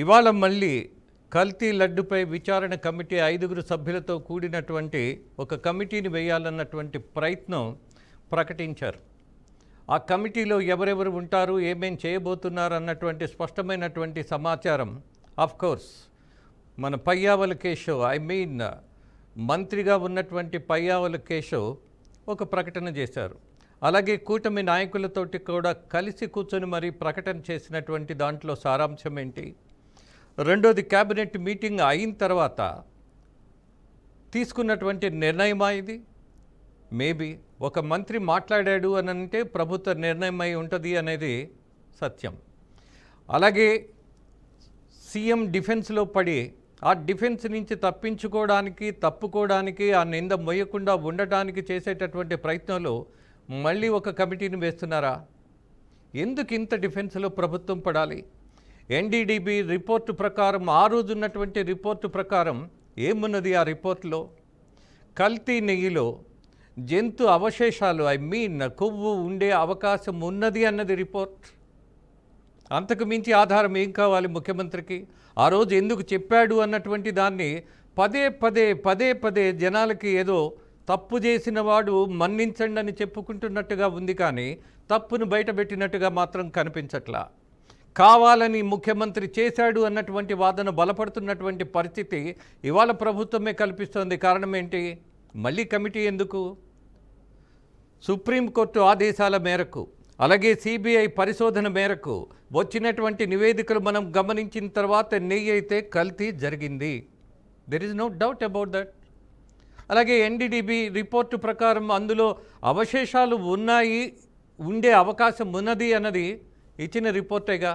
ఇవాళ మళ్ళీ కల్తీ లడ్డుపై విచారణ కమిటీ 5 సభ్యులతో కూడినటువంటి ఒక కమిటీని వేయాలన్నటువంటి ప్రయత్నం ప్రకటించారు. ఆ కమిటీలో ఎవరెవరు ఉంటారు, ఏమేం చేయబోతున్నారు అన్నటువంటి స్పష్టమైనటువంటి సమాచారం కోర్స్ మన పయ్యావుల కేశవ్ మంత్రిగా ఉన్నటువంటి పయ్యావుల కేశవ్ ఒక ప్రకటన చేశారు. అలాగే కూటమి నాయకులతోటి కూడా కలిసి కూర్చొని మరీ ప్రకటన చేసినటువంటి దాంట్లో సారాంశం ఏంటి, రెండోది క్యాబినెట్ మీటింగ్ అయిన తర్వాత తీసుకున్నటువంటి నిర్ణయమా ఇది? మేబీ ఒక మంత్రి మాట్లాడాడు అని అంటే ప్రభుత్వ నిర్ణయం అయి ఉంటుంది అనేది సత్యం. అలాగే సీఎం డిఫెన్స్లో పడి ఆ డిఫెన్స్ నుంచి తప్పుకోవడానికి ఆ నింద మోయకుండా ఉండటానికి చేసేటటువంటి ప్రయత్నంలో మళ్ళీ ఒక కమిటీని వేస్తున్నారా? ఎందుకు ఇంత డిఫెన్స్లో ప్రభుత్వం పడాలి? ఎన్డీడీబీ రిపోర్టు ప్రకారం, ఆ రోజు ఉన్నటువంటి రిపోర్టు ప్రకారం ఏమున్నది? ఆ రిపోర్ట్లో కల్తీ నెయ్యిలో జంతు అవశేషాలు కొవ్వు ఉండే అవకాశం ఉన్నది అన్నది రిపోర్ట్. అంతకు మించి ఆధారం ఏం కావాలి ముఖ్యమంత్రికి? ఆ రోజు ఎందుకు చెప్పాడు అన్నటువంటి దాన్ని పదే పదే జనాలకి ఏదో తప్పు చేసిన వాడు మన్నించండి అని చెప్పుకుంటున్నట్టుగా ఉంది, కానీ తప్పును బయటపెట్టినట్టుగా మాత్రం కనిపించట్లా. కావాలని ముఖ్యమంత్రి చేశాడు అన్నటువంటి వాదన బలపడుతున్నటువంటి పరిస్థితి ఇవాళ ప్రభుత్వమే కల్పిస్తోంది. కారణం ఏంటి? మళ్ళీ కమిటీ ఎందుకు? సుప్రీంకోర్టు ఆదేశాల మేరకు, అలాగే సిబిఐ పరిశోధన మేరకు వచ్చినటువంటి నివేదికలు మనం గమనించిన తర్వాత నెయ్యి అయితే కల్తీ జరిగింది. There is no doubt about that. అలాగే ఎన్డీడీబీ రిపోర్టు ప్రకారం అందులో అవశేషాలు ఉండే అవకాశం ఉన్నది అన్నది ఇచ్చిన రిపోర్టేగా.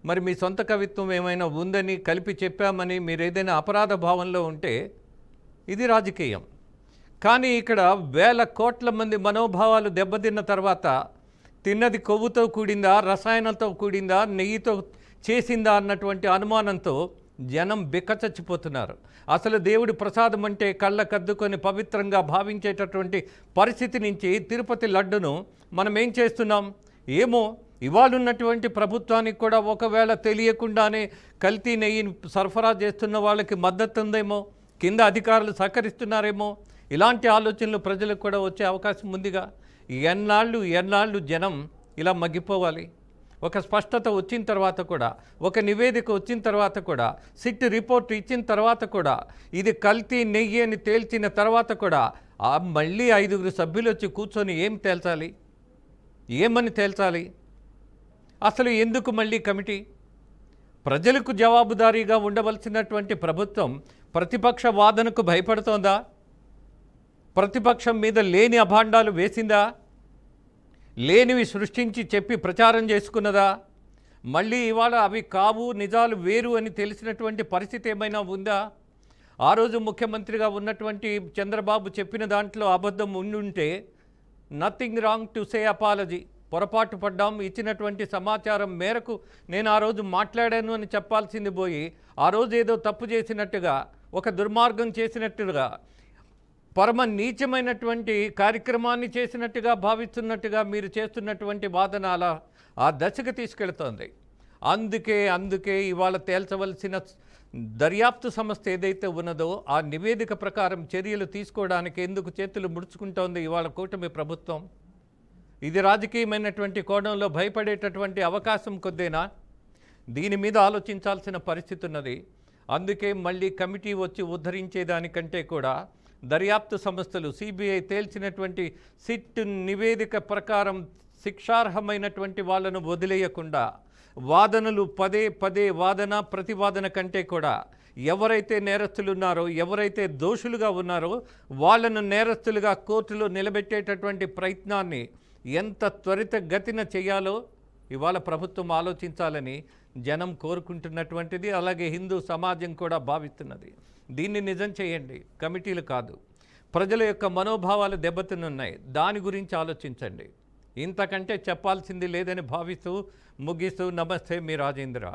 మరి మీ సొంత కవిత్వం ఏమైనా ఉందని కలిపి చెప్పామని మీరు ఏదైనా అపరాధ భావంలో ఉంటే ఇది రాజకీయం. కానీ ఇక్కడ వేల కోట్ల మంది మనోభావాలు దెబ్బతిన్న తర్వాత తిన్నది కొవ్వుతో కూడిందా, రసాయనంతో కూడిందా, నెయ్యితో చేసిందా అన్నటువంటి అనుమానంతో జనం బిక్కచచ్చిపోతున్నారు. అసలు దేవుడి ప్రసాదం అంటే కళ్ళకద్దుకొని పవిత్రంగా భావించేటటువంటి పరిస్థితి నుంచి తిరుపతి లడ్డును మనం ఏం చేస్తున్నాం? ఏమో ఇవాళున్నటువంటి ప్రభుత్వానికి కూడా ఒకవేళ తెలియకుండానే కల్తీ నెయ్యిని సరఫరా చేస్తున్న వాళ్ళకి మద్దతు ఉందేమో, కింద అధికారులు సహకరిస్తున్నారేమో, ఇలాంటి ఆలోచనలు ప్రజలకు కూడా వచ్చే అవకాశం ఉందిగా. ఎన్నాళ్ళు జనం ఇలా మగ్గిపోవాలి? ఒక స్పష్టత వచ్చిన తర్వాత కూడా, ఒక నివేదిక వచ్చిన తర్వాత కూడా, సిట్ రిపోర్ట్ ఇచ్చిన తర్వాత కూడా, ఇది కల్తీ నెయ్యి అని తేల్చిన తర్వాత కూడా మళ్ళీ 5 సభ్యులు వచ్చి కూర్చొని ఏమని తేల్చాలి? అసలు ఎందుకు మళ్ళీ కమిటీ? ప్రజలకు జవాబుదారీగా ఉండవలసినటువంటి ప్రభుత్వం ప్రతిపక్ష వాదనకు భయపడుతోందా? ప్రతిపక్షం మీద లేని అభాండాలు వేసిందా? లేనివి సృష్టించి చెప్పి ప్రచారం చేసుకున్నదా? మళ్ళీ ఇవాళ అవి కావు, నిజాలు వేరు అని తెలిసినటువంటి పరిస్థితి ఏమైనా ఉందా? ఆ రోజు ముఖ్యమంత్రిగా ఉన్నటువంటి చంద్రబాబు చెప్పిన దాంట్లో అబద్ధం ఉండుంటే nothing wrong to say apology. పొరపాటు పడ్డాం, ఇచ్చినటువంటి సమాచారం మేరకు నేను ఆ రోజు మాట్లాడాను అని చెప్పాల్సింది పోయి, ఆ రోజు ఏదో తప్పు చేసినట్టుగా, ఒక దుర్మార్గం చేసినట్టుగా, పరమ నీచమైనటువంటి కార్యక్రమాన్ని చేసినట్టుగా భావిస్తున్నట్టుగా మీరు చేస్తున్నటువంటి వాదన అలా ఆ దశకు తీసుకెళ్తోంది. అందుకే ఇవాళ తేల్చవలసిన దర్యాప్తు సంస్థ ఏదైతే ఉన్నదో ఆ నివేదిక ప్రకారం చర్యలు తీసుకోవడానికి ఎందుకు చేతులు ముడుచుకుంటోంది ఇవాళ కూటమి ప్రభుత్వం? ఇది రాజకీయమైనటువంటి కోణంలో భయపడేటటువంటి అవకాశం కొద్దేనా? దీని మీద ఆలోచించాల్సిన పరిస్థితి ఉన్నది. అందుకే మళ్ళీ కమిటీ వచ్చి ఉద్ధరించేదానికంటే కూడా దర్యాప్తు సంస్థలు, సిబిఐ తేల్చినటువంటి సిట్ నివేదిక ప్రకారం శిక్షార్హమైనటువంటి వాళ్ళను వదిలేయకుండా వాదనలు పదే వాదన ప్రతివాదన కంటే కూడా ఎవరైతే నేరస్తులు ఉన్నారో, ఎవరైతే దోషులుగా ఉన్నారో వాళ్ళను నేరస్తులుగా కోర్టులో నిలబెట్టేటటువంటి ప్రయత్నాన్ని ఎంత త్వరితగతిన చేయాలో ఇవాళ ప్రభుత్వం ఆలోచించాలని జనం కోరుకుంటున్నటువంటిది. అలాగే హిందూ సమాజం కూడా భావిస్తున్నది. దీన్ని నిజం చేయండి, కమిటీలు కాదు. ప్రజల యొక్క మనోభావాలు దెబ్బతినున్నాయి, దాని గురించి ఆలోచించండి. ఇంతకంటే చెప్పాల్సింది లేదని భావిస్తూ ముగిస్తూ నమస్తే, మీ రాజేంద్ర.